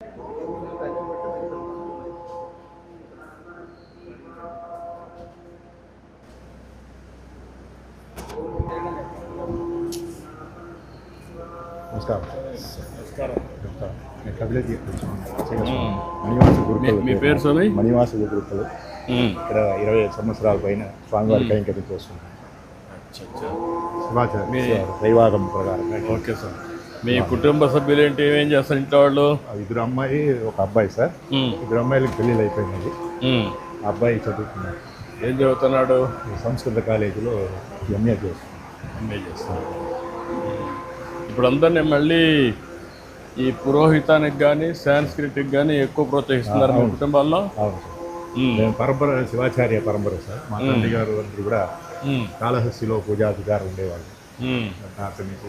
నమస్కారం. నమస్కారం. నేను కపిలకి మణివాస గురుకులు. మీ పేరు స్వామి? మణివాస గురుకులు. ఇక్కడ 25 సంవత్సరాల పైన స్వామివారి కైంకర్యం చేస్తున్నాను. శివాచార్య దైవాగం ప్రకారం. Okay sir. మీ కుటుంబ సభ్యులు ఏంటి, ఏమేం చేస్తారు ఇంట్లో వాళ్ళు? ఇద్దరు అమ్మాయి, ఒక అబ్బాయి సార్. ఇద్దరు అమ్మాయిలకు పెళ్ళిళ్ళు అయిపోయినది. అబ్బాయి చదువుతున్నాడు. ఏం చదువుతున్నాడు? సంస్కృత కాలేజీలో ఎంఏ చేస్తున్నాడు. ఎంఏ చేస్తాను. ఇప్పుడు అందరినీ మళ్ళీ ఈ పురోహితానికి కానీ సాంస్క్రిట్కి కానీ ఎక్కువ ప్రోత్సహిస్తున్నారు మీ కుటుంబాల్లో? అవును సార్. నేను పరంపర శివాచార్య పరంపర సార్. మా తండ్రి గారు అందరూ కూడా కాళహస్తిలో పూజాధికారులు ఉండేవాళ్ళు. అక్కడి నుంచి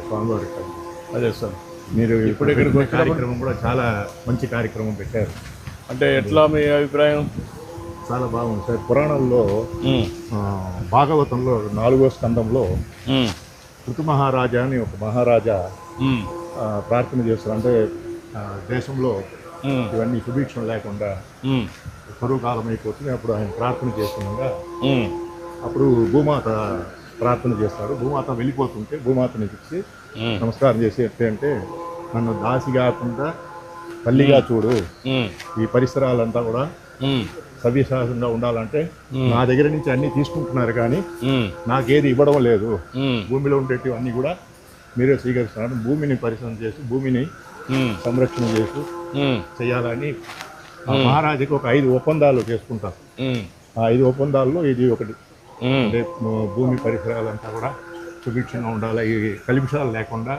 స్వామివారి. అదే సార్. మీరు ఇప్పుడు ఇక్కడికి కార్యక్రమం కూడా చాలా మంచి కార్యక్రమం పెట్టారు. అంటే ఎట్లా మీ అభిప్రాయం? చాలా బాగుంది సార్. పురాణంలో భాగవతంలో 4వ స్కందంలో ఋతు మహారాజా అని ఒక మహారాజా ప్రార్థన చేస్తారు. అంటే దేశంలో ఇవన్నీ సుభిక్షం లేకుండా కరువు కాలం అయిపోతుంది. అప్పుడు ఆయన ప్రార్థన చేస్తుండగా అప్పుడు భూమాత ప్రార్థన చేస్తారు. భూమాత వెళ్ళిపోతుంటే భూమాతని పిలిచి నమస్కారం చేసి అంటే నన్ను దాసి కాకుండా తల్లిగా చూడు, ఈ పరిసరాలంతా కూడా సవ్యశాసంగా ఉండాలంటే నా దగ్గర నుంచి అన్ని తీసుకుంటున్నారు కానీ నాకేది ఇవ్వడం లేదు. భూమిలో ఉండేటివి అన్నీ కూడా మీరే స్వీకరిస్తున్నారు. భూమిని పరిశ్రమ చేసి భూమిని సంరక్షణ చేసి చేయాలని మహారాజుకి ఒక 5 ఒప్పందాలు చేసుకుంటారు. ఆ 5 ఒప్పందాల్లో ఇది ఒకటి. అంటే భూమి పరిసరాలంతా కూడా సుభిక్షంగా ఉండాలి, ఈ కలుషాలు లేకుండా.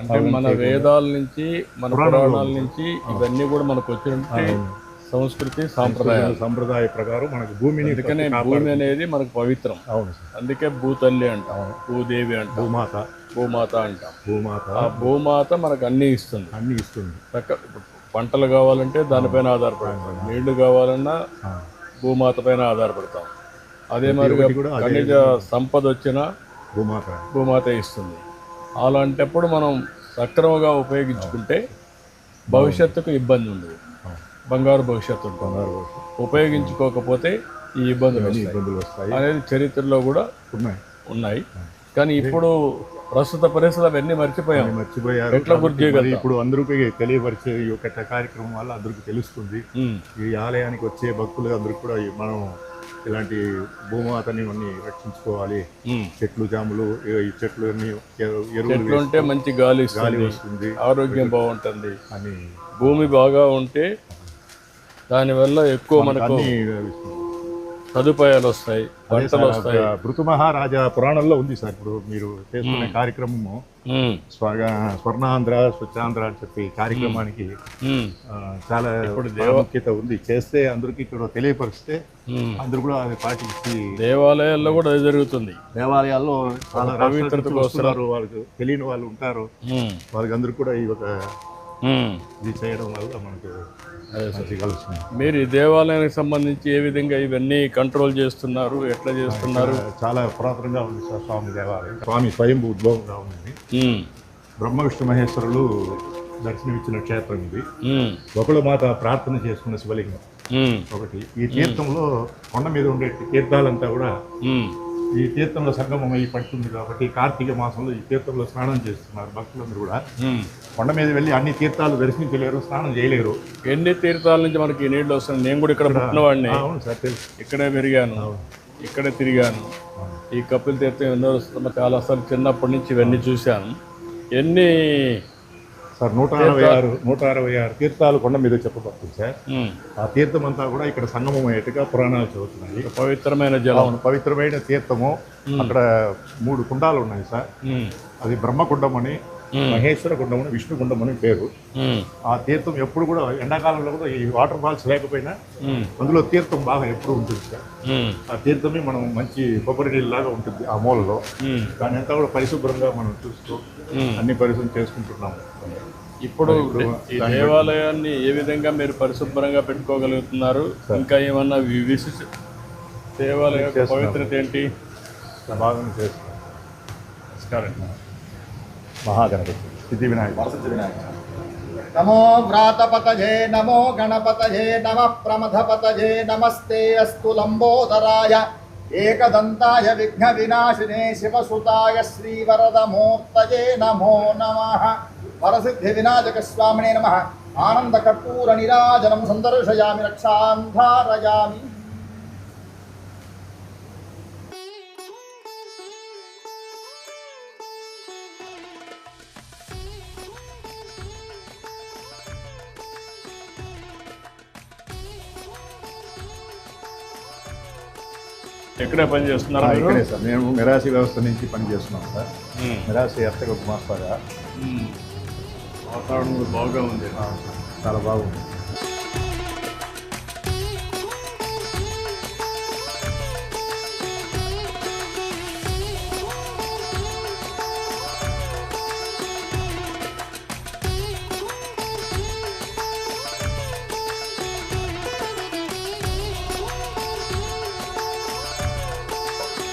అంటే మన వేదాల నుంచి, మన పురాణాల నుంచి ఇవన్నీ కూడా మనకు వచ్చినట్టు సంస్కృతి సంప్రదాయ ప్రకారం మనకు భూమిని, అందుకనే భూమి అనేది మనకు పవిత్రం. అవును. అందుకే భూతల్లి అంటాం, భూదేవి అంటాం, భూమాత అంటాం. ఆ భూమాత మనకు అన్ని ఇస్తుంది. పంటలు కావాలంటే దానిపైన ఆధారపడతాం, నీళ్లు కావాలన్నా భూమాత పైన ఆధారపడతాం. అదే మరి ఖనిజ సంపద వచ్చినా భూమాత ఇస్తుంది. అలాంటప్పుడు మనం సక్రమంగా ఉపయోగించుకుంటే భవిష్యత్తుకు ఇబ్బంది ఉండదు, బంగారు భవిష్యత్తు ఉంటుంది. ఉపయోగించుకోకపోతే ఈ ఇబ్బందులు వస్తాయి అనేది చరిత్రలో కూడా ఉన్నాయి. కానీ ఇప్పుడు ప్రస్తుత పరిస్థితులు అవన్నీ మర్చిపోయారు. ఎట్లా గుర్తు చేయగలరు? ఇప్పుడు అందరికీ తెలియపరిచే ఈ యొక్క కార్యక్రమం వల్ల అందరికీ తెలుస్తుంది. ఈ ఆలయానికి వచ్చే భక్తులు అందరికీ కూడా మనం ఇలాంటి భూమాతని అన్ని రక్షించుకోవాలి. చెట్లు జాములు, ఈ చెట్లు ఎరువులు ఉంటే మంచి గాలి వస్తుంది, ఆరోగ్యం బాగుంటుంది అని. భూమి బాగా ఉంటే దానివల్ల ఎక్కువ మనకు సదుపాయాలు వస్తాయి, పంటలు వస్తాయి. ఋతు మహారాజా పురాణంలో ఉంది సార్. ఇప్పుడు మీరు చేస్తున్న కార్యక్రమము స్వర్ణాంధ్ర స్వచ్ఛాంధ్ర అని చెప్పి కార్యక్రమానికి చాలా ప్రాముఖ్యత ఉంది. చేస్తే అందరికి ఇక్కడ తెలియపరిస్తే అందరూ కూడా అది పాటించి, దేవాలయాల్లో కూడా అది జరుగుతుంది. దేవాలయాల్లో చాలా పవిత్రతకు వస్తున్నారు, వాళ్ళకి తెలియని వాళ్ళు ఉంటారు. వాళ్ళకి అందరూ కూడా ఈ ఒక ఇది చేయడం వల్ల మనకు కలుస్తుంది. మీరు ఈ దేవాలయానికి సంబంధించి ఏ విధంగా ఇవన్నీ కంట్రోల్ చేస్తున్నారు, ఎట్లా చేస్తున్నారు? చాలా పురాతనంగా ఉంది సార్ స్వామి దేవాలయం. స్వామి స్వయంభూ ఉద్భవంగా ఉంది. బ్రహ్మ విష్ణు మహేశ్వరులు దర్శనమిచ్చిన క్షేత్రం ఇది. ఒకళ్ళు మాత ప్రార్థన చేసుకున్న శివలింగం ఒకటి. ఈ తీర్థంలో కొండ మీద ఉండే తీర్థాలంతా కూడా ఈ తీర్థంలో సంగమం అయి పడుతుంది కాబట్టి కార్తీక మాసంలో ఈ తీర్థంలో స్నానం చేస్తున్నారు భక్తులందరూ కూడా. కొండ మీద వెళ్ళి అన్ని తీర్థాలు దర్శించలేరు, స్నానం చేయలేరు. ఎన్ని తీర్థాల నుంచి మనకి నీళ్ళు వస్తున్నాయి. నేను కూడా ఇక్కడ పుట్టినవాడిని, ఇక్కడే పెరిగాను, ఇక్కడే తిరిగాను. ఈ కపిల్ తీర్థం ఎన్నో చాలా సార్లు చిన్నప్పటి నుంచి ఇవన్నీ చూశాను. ఎన్ని సార్ 166 తీర్థాలు కొండ మీద చెప్పబడుతుంది సార్. ఆ తీర్థం అంతా కూడా ఇక్కడ సంగమం అయ్యేట్టుగా పురాణాలు చదువుతున్నాయి. పవిత్రమైన జలం, పవిత్రమైన తీర్థము. అక్కడ 3 కుండాలు ఉన్నాయి సార్. అది బ్రహ్మకుండం అని, మహేశ్వర కుండం అని, విష్ణు కుండం అని పేరు. ఆ తీర్థం ఎప్పుడు కూడా ఎండాకాలంలో కూడా ఈ వాటర్ ఫాల్స్ లేకపోయినా అందులో తీర్థం బాగా ఎప్పుడు ఉంటుంది సార్. ఆ తీర్థమే మనం మంచి కొబ్బరి నీళ్ళలాగా ఉంటుంది ఆ మూలలో. దాని అంతా కూడా పరిశుభ్రంగా మనం చూస్తూ అన్ని పరిశుభ్రం చేసుకుంటున్నాము. ఇప్పుడు ఈ దేవాలయాన్ని ఏ విధంగా మీరు పరిశుభ్రంగా పెట్టుకోగలుగుతున్నారు? ఇంకా ఏమన్నా విశిష్ట దేవాలయ పవిత్రత ఏంటి? బాగా చేస్తున్నాం. మహాగణపతి, సిద్ధి వినాయక, नमो व्रातपतये नमो गणपतये नमः प्रमथपतये नमस्ते अस्तु लंबोदराय एकदन्ताय विघ्नविनाशिने शिवसुताय श्रीवरदमूर्तये नमो नमः वरसिद्धिविनायकस्वामिने नमः आनन्दकर्पूरनीराजनं सन्दर्शयामि रक्षां धारयामि। ఎక్కడే పని చేస్తున్నారా మీరు? ఇక్కడే సార్, మేము మిరాసి వ్యవస్థ నుంచి పనిచేస్తున్నాం సార్. మిరాసి ఎత్తగా గుమాస్తాగా. వాతావరణం కూడా బాగా ఉంది. చాలా బాగుంది.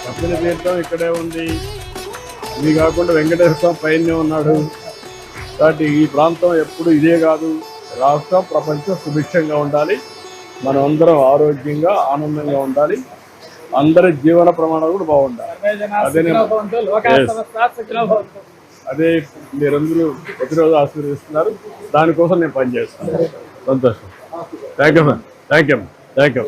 కపిల తీర్థం ఇక్కడే ఉంది. ఇది కాకుండా వెంకటేశ్వర స్వామి పైనే ఉన్నాడు. కాబట్టి ఈ ప్రాంతం ఎప్పుడు ఇదే కాదు, రాష్ట్రం ప్రపంచం సుభిక్షంగా ఉండాలి, మనం అందరం ఆరోగ్యంగా ఆనందంగా ఉండాలి, అందరి జీవన ప్రమాణాలు కూడా బాగుండాలి. అదే మీరందరూ ప్రతిరోజు ఆశీర్వదిస్తున్నారు, దానికోసం నేను పనిచేస్తాను. సంతోషం. Thank you ma'am. Thank you thank you.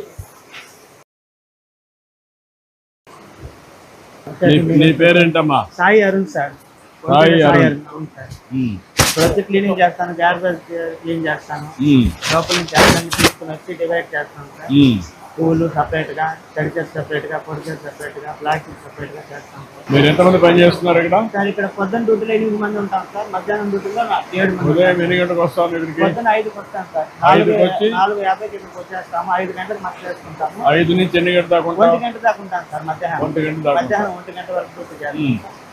నీ పేరేంటమ్మా? సాయి అరుణ్ సార్. సాయి అరుణ్. ప్రతి క్లీనింగ్ చేస్తాను, గార్బేజ్ క్లీన్ చేస్తాను, లోపల నుంచి అన్ని తీసుకుని వచ్చి డివైడ్ చేస్తాను సార్. పూలు సపరేట్ గా, తడిచేసి సపరేట్ గా, పొడిచేసి సపరేట్ గా, ప్లాస్టిక్ సపరేట్ గా చేస్తాం సార్. మీరు ఎంతమంది పని చేస్తున్నారు ఇక్కడ? సార్ ఇక్కడ పొద్దున్న డ్యూటీలో 8 మంది ఉంటాం సార్, మధ్యాహ్నం డ్యూటీలో 7 మంది. ఉదయం ఎన్ని గంటలకు వస్తాను ఇక్కడికి? పొద్దున్న 5కి వస్తాం సార్. 4:50కి ఇక్కడికి వచ్చేస్తాము. 5 గంటలకు మస్తు చేసుకుంటాము. 5 నుంచి ఎన్ని గంటల దాకా? 1 గంట దాకా ఉంటాం సార్. మధ్యాహ్నం 1 గంట వరకు డ్యూటీ చేస్తాం.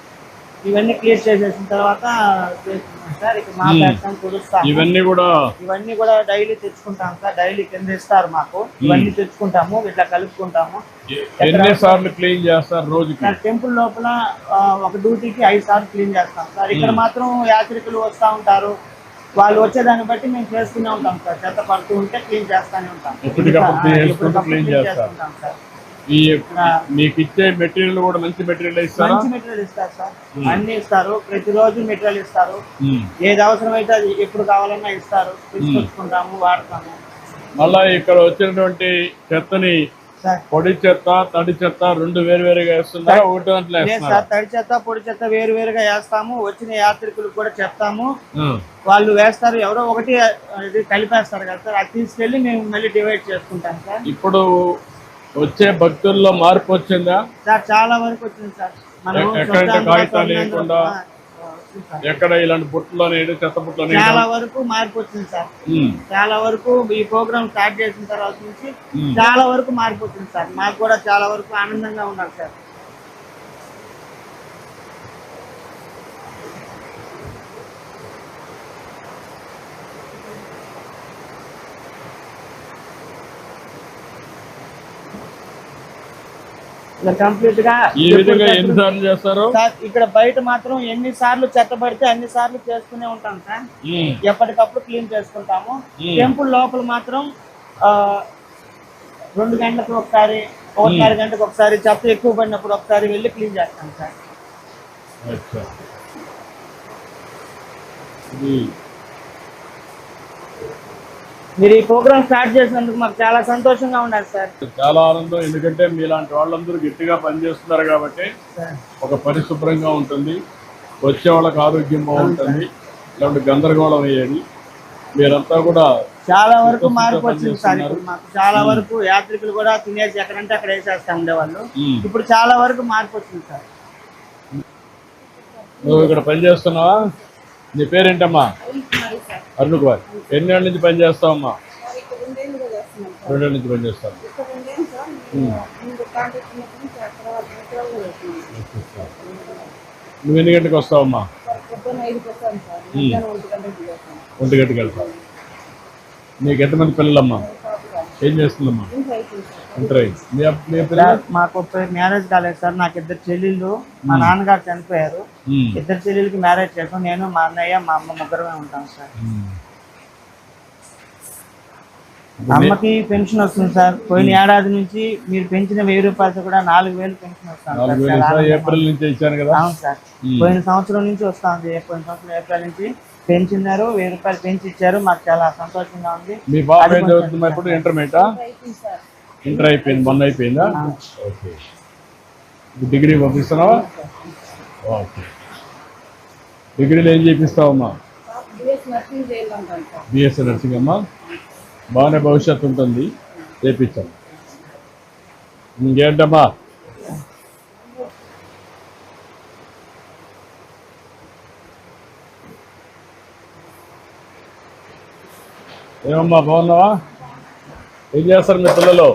ఇవన్నీ క్లియర్ చేసేసిన తర్వాత సార్ ఇక మా ప్లాట్ఫామ్ కుదుస్తాం. ఇవన్నీ కూడా డైలీ తెచ్చుకుంటాం సార్. డైలీ కింద ఇస్తారు మాకు. ఇవన్నీ తెచ్చుకుంటాము, ఇట్లా కలుపుకుంటాము. ఎన్నిసార్లు క్లీన్ చేస్తారు రోజుకి? సార్ టెంపుల్ లోపల ఒక డ్యూటీకి 5 సార్లు క్లీన్ చేస్తాం సార్. ఇక్కడ మాత్రం యాత్రికులు వస్తూ ఉంటారు, వాళ్ళు వచ్చేదాన్ని బట్టి మేము చేస్తూనే ఉంటాం సార్. చెత్త పడుతూ ఉంటే క్లీన్ చేస్తూనే ఉంటాం. క్లీన్ చేస్తాం సార్. మీకు ఇచ్చే మెటీరియల్ కూడా మంచి మెటీరియల్ ఇస్తారు? మంచి మెటీరియల్ ఇస్తారు సార్, అన్ని ఇస్తారు. ప్రతిరోజు మెటీరియల్ ఇస్తారు. ఏది అవసరమైతే అది ఎప్పుడు కావాలన్నా ఇస్తారు. తీసుకొచ్చుకుంటాము, వాడతాము. మళ్ళా ఇక్కడ వచ్చినటువంటి చెత్తని పొడి చెత్త, తడి చెత్త 2 వేరువేరుగా వేస్తున్నారా? ఒకటి దాంట్లో సార్ తడి చెత్త, పొడి చెత్త వేరువేరుగా వేస్తాము. వచ్చిన యాత్రికులకు కూడా చెప్తాము, వాళ్ళు వేస్తారు. ఎవరో ఒకటి కలిపేస్తారు కదా సార్, అది తీసుకెళ్లి మేము మళ్ళీ డివైడ్ చేసుకుంటాం సార్. ఇప్పుడు వచ్చే భక్తుల్లో మార్పు వచ్చిందా సార్? చాలా వరకు వచ్చింది సార్. ఎక్కడ కాగితాలు లేకుండా ఎక్కడ ఇలాంటి బుట్టలో చెత్త బుట్టలో చాలా వరకు మార్పు వచ్చింది సార్. చాలా వరకు ఈ ప్రోగ్రామ్ స్టార్ట్ చేసిన తర్వాత నుంచి చాలా వరకు మార్పు వచ్చింది సార్. మాకు కూడా చాలా వరకు ఆనందంగా ఉన్నారు సార్. కంప్లీట్ గా ఈ విధంగా ఎన్నిసార్లు చేస్తారు సార్? ఇక్కడ బయట మాత్రం ఎన్ని సార్లు చెత్త పడితే అన్ని సార్లు చేసుకునే ఉంటాం సార్. ఎప్పటికప్పుడు క్లీన్ చేసుకుంటాము. టెంపుల్ లోపల మాత్రం 2 గంటలకు ఒకసారి, 1.5 గంటలకు ఒకసారి, చెత్త ఎక్కువ పడినప్పుడు ఒకసారి వెళ్ళి క్లీన్ చేస్తాం సార్. మీరు ఈ ప్రోగ్రామ్ స్టార్ట్ చేసినందుకు మాకు చాలా సంతోషంగా ఉన్నారు సార్. చాలా ఆనందం. ఎందుకంటే మీలాంటి వాళ్ళందరూ గట్టిగా పనిచేస్తున్నారు కాబట్టి ఒక పరిశుభ్రంగా ఉంటుంది, వచ్చే వాళ్ళకి ఆరోగ్యం బాగుంటుంది, ఇలాంటి గందరగోళం అయ్యేది. మీరంతా కూడా చాలా వరకు మార్పు వచ్చింది సార్. ఇప్పుడు మాకు చాలా వరకు యాత్రికులు కూడా తినేసి ఎక్కడంటే అక్కడ వేసేస్తా ఉండేవాళ్ళు. ఇప్పుడు చాలా వరకు మార్పు వచ్చింది సార్. నువ్వు ఇక్కడ పని చేస్తున్నావా? నీ పేరేంటమ్మా? అరుణ్ కుమార్. ఎన్ని ఏళ్ళ నుంచి పని చేస్తావమ్మా? 2 ఏళ్ళ నుంచి పని చేస్తాను. నువ్వు ఎన్ని గంటలకు వస్తావమ్మా? 1 గంటకి వెళ్తావు. నీకు ఎంతమంది పిల్లలమ్మా? ఏం చేస్తుందమ్మా? మాకు మ్యారేజ్ కాలేదు సార్. నాకు 2 చెల్లెళ్ళు, మా నాన్నగారు చనిపోయారు. 2 చెల్లెళ్ళకి మ్యారేజ్ చేస్తాం. నేను, మా అన్నయ్య, మా అమ్మ ముగ్గురమే ఉంటాం సార్. అమ్మకి పెన్షన్ వస్తుంది సార్. పోయిన ఏడాది నుంచి మీరు పెంచిన 1000 రూపాయలతో కూడా 4000 పెన్షన్ వస్తుంది 4000 సార్. ఏప్రిల్ నుంచి ఇచ్చాను కదా. అవును సార్. పోయిన సంవత్సరం నుంచి వస్తుంది. పోయిన సంవత్సరం ఏప్రిల్ నుంచి పెంచినారు, 1000 రూపాయలు పెంచి ఇచ్చారు. మాకు చాలా సంతోషంగా ఉంది. మీ బాబు ఏం చదువుతున్నా ఇప్పుడు? ఇంటర్మీడియటా? ఇంటర్ అయిపోయింది, మొన్న అయిపోయిందా? ఓకే. డిగ్రీ పంపిస్తున్నావా? ఓకే. డిగ్రీలో ఏం చేపిస్తావమ్మా? బిఎస్సీ నర్సింగ్ అమ్మా. బాగానే భవిష్యత్తు ఉంటుంది, చేపించాం. ఇంకేంటమ్మా? ఏమమ్మా బాగున్నావా? ఏం చేస్తారు మీ పిల్లలు?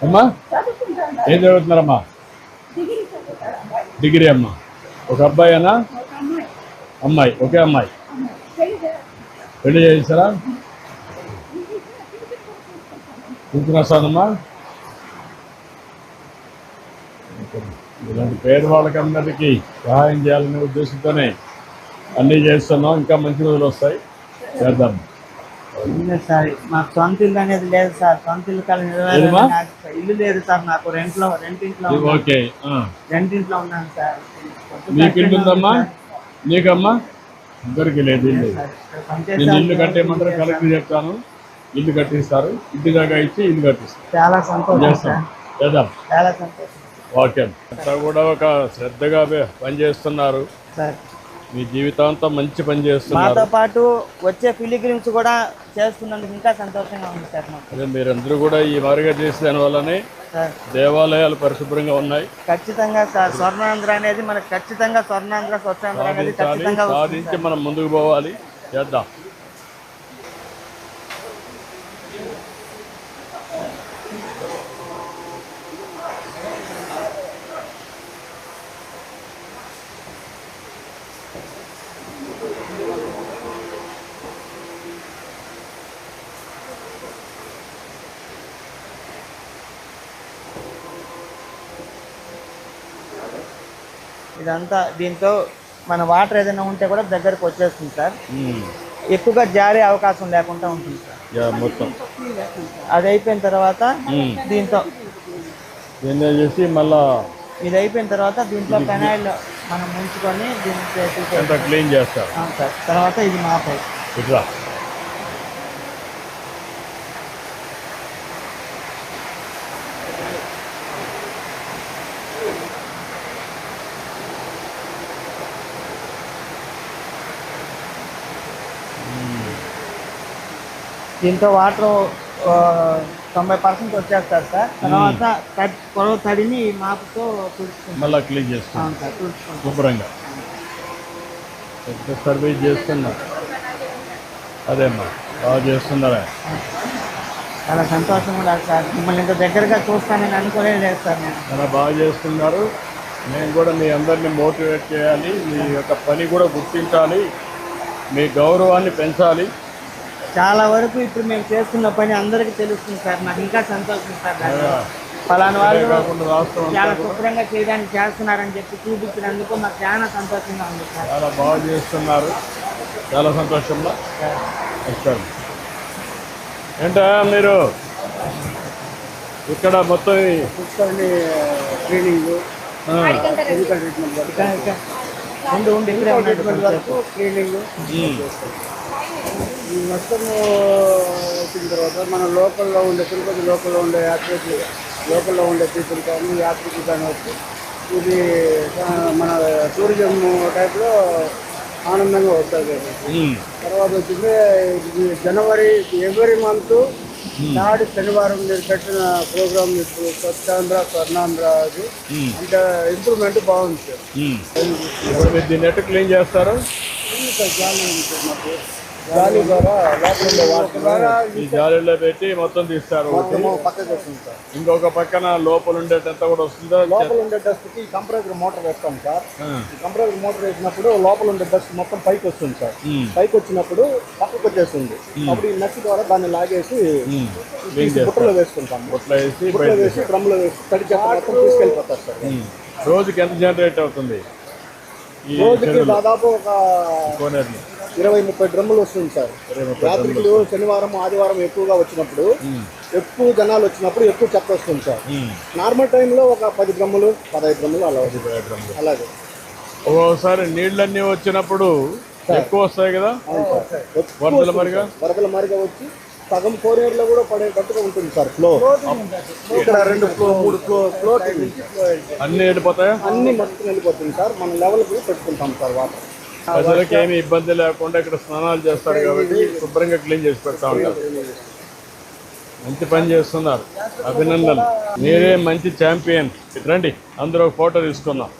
అమ్మా ఏం చదువుతున్నారమ్మా? డిగ్రీ అమ్మా. ఒక అబ్బాయేనా? అమ్మాయి. ఒకే అమ్మాయి. పెళ్లి చేసారా? కూర్చున్నాసానమ్మా. ఇలాంటి పేదవాళ్ళకి అందరికీ సహాయం చేయాలనే ఉద్దేశంతోనే అన్నీ చేస్తున్నాం. ఇంకా మంచి రోజులు వస్తాయి, చేద్దాం. సార్ మాకు సొంత ఇల్లు అనేది లేదు సార్. సొంత ఇల్లు ఇల్లు లేదు సార్. నాకు రెంట్ ఇంట్లో ఓకే. రెంట్ ఇంట్లో ఉన్నాను సార్. నీకు ఇల్లు ఉందమ్మా? నీకమ్మా? ఇద్దరికి లేదు ఇల్లు. నేను ఇల్లు కట్టేయమంటారు, కలెక్టర్ చెప్తాను, ఇల్లు కట్టిస్తారు. ఇంటి దాకా ఇచ్చి ఇల్లు కట్టిస్తారు. చాలా సంతోషం చేస్తాం, చేద్దాం. చాలా సంతోషం. ఓకే. అంతా కూడా ఒక శ్రద్ధగా పనిచేస్తున్నారు. సార్ మీ జీవితాంతం మంచి పని చేస్తున్నారు. మాతో పాటు వచ్చే పిలిగ్రిమ్స్ కూడా చేస్తున్నందుకు ఇంకా సంతోషంగా ఉంది సార్ మాకు. అదే మీరందరూ కూడా ఈ మాదిరిగా చేసే దానివల్లనే సార్ దేవాలయాలు పరిశుభ్రంగా ఉన్నాయి. ఖచ్చితంగా సార్. స్వర్ణాంధ్ర అనేది మనకు ఖచ్చితంగా స్వర్ణాంధ్ర స్వచ్ఛాంధ్ర అనేది ఖచ్చితంగా సాధించి మనం ముందుకు పోవాలి, చేద్దాం. ఇదంతా దీంతో మన వాటర్ ఏదైనా ఉంటే కూడా దగ్గరకు వచ్చేస్తుంది సార్. ఎక్కువగా జారే అవకాశం లేకుండా ఉంటుంది సార్. మొత్తం అది అయిపోయిన తర్వాత దీంతో చేసి మళ్ళా ఇది అయిపోయిన తర్వాత దీంట్లో పెనాయిల్ మనం ముంచుకొని దీన్ని క్లీన్ చేస్తారు సార్. తర్వాత ఇది మాపై ఇట్లా దీంతో వాటర్ 90% వచ్చేస్తారు సార్. తర్వాత పొడవ తడిని మాపుతో తుడుచుకుంటాం, మళ్ళీ క్లీన్ చేస్తాం సార్. తుడుచుకుంటాం శుభ్రంగా. సర్వీస్ చేస్తున్నా. అదేమ్మా బాగా చేస్తున్నారా? చాలా సంతోషంగా ఉన్నారు సార్. మిమ్మల్ని ఇంత దగ్గరగా చూస్తానని అనుకోలేదు లేదు సార్. నేను చాలా బాగా చేస్తున్నారు. నేను కూడా మీ అందరినీ మోటివేట్ చేయాలి, మీ యొక్క పని కూడా గుర్తించాలి, మీ గౌరవాన్ని పెంచాలి. చాలా వరకు ఇప్పుడు మేము చేస్తున్న పని అందరికీ తెలుస్తుంది సార్. నాకు ఇంకా సంతోషం సార్. ఫలానా వాళ్ళు చాలా శుభ్రంగా చేయడానికి చేస్తున్నారని చెప్పి చూపించినందుకు మాకు చాలా సంతోషంగా ఉంది సార్. చాలా బాగా చేస్తున్నారు, చాలా సంతోషంగా వస్తారు. ఏంటా మీరు ఇక్కడ మొత్తం క్లీనింగ్ ఉండి ఇక్కడే వరకు క్లీనింగ్ ఈ మొత్తం వచ్చిన తర్వాత మన లోకల్లో ఉండే తిరుపతి లోకల్లో ఉండే యాత్రికులు, లోకల్లో ఉండే పీపుల్ కానీ యాత్రికులు కానీ వచ్చి ఇది మన టూరిజం టైప్లో ఆనందంగా వస్తుంది. తర్వాత వచ్చింది జనవరి ఎవ్రీ మంత్ నాడు శనివారం మీరు పెట్టిన ప్రోగ్రామ్ ఇప్పుడు స్వచ్ఛాంధ్ర స్వర్ణాంధ్ర అది అంటే ఇంప్రూవ్మెంట్ బాగుంది సార్. దీన్ని ఎట్లా క్లీన్ చేస్తారు? మాకు జాలి ద్వారా లోపల వాటర్ ద్వారా ఈ జాలీలో పెట్టి మొత్తం తీస్తారు. పక్కకి వస్తుంది సార్. ఇంకొక పక్కన లోపల ఉండేటంత కూడా వస్తుందా? లోపల ఉండే డస్ట్కి కంప్రెసర్ మోటార్ వేస్తాం సార్. ఈ కంప్రెసర్ మోటార్ వేసినప్పుడు లోపల ఉండే డస్ట్ మొత్తం పైకి వస్తుంది సార్. పైకి వచ్చినప్పుడు పక్కకు వచ్చేస్తుంది. అప్పుడు ఈ నచ్చి ద్వారా దాన్ని లాగేసి బుట్టలో వేసుకుంటాం. బుట్టలో వేసి డ్రమ్లో వేసి తడి చెత్త మొత్తం తీసుకెళ్ళిపోతారు సార్. రోజుకి ఎంత జనరేట్ అవుతుంది? రోజుకి దాదాపు ఒక 20-30 డ్రమ్ములు వస్తుంది సార్. యాత్రికులు శనివారం ఆదివారం ఎక్కువగా వచ్చినప్పుడు, ఎక్కువ జనాలు వచ్చినప్పుడు ఎక్కువ చెత్త వస్తుంది సార్. నార్మల్ టైంలో ఒక 10 డ్రమ్ములు 15 డ్రమ్ములు అలా వస్తుంది. అలాగే ఒక్కోసారి నీళ్ళన్నీ వచ్చినప్పుడు ఎక్కువ వస్తాయి కదా, వరదల మరిగా వచ్చి సగం కోరియర్లో కూడా పడేటట్టుగా ఉంటుంది సార్. ఫ్లో ఇక్కడ 2 ఫ్లో 3 ఫ్లో అన్ని వెళ్ళిపోతాయా? అన్ని మొత్తం వెళ్ళిపోతుంది సార్. మన లెవెల్కి పెట్టుకుంటాం సార్ వాటర్. ప్రజలకి ఏమి ఇబ్బంది లేకుండా ఇక్కడ స్నానాలు చేస్తారు కాబట్టి శుభ్రంగా క్లీన్ చేసి పెడతా ఉంటారు. మంచి పని చేస్తున్నారు, అభినందనలు. మీరే మంచి ఛాంపియన్. రండి అందరూ ఒక ఫోటో తీసుకుందాం.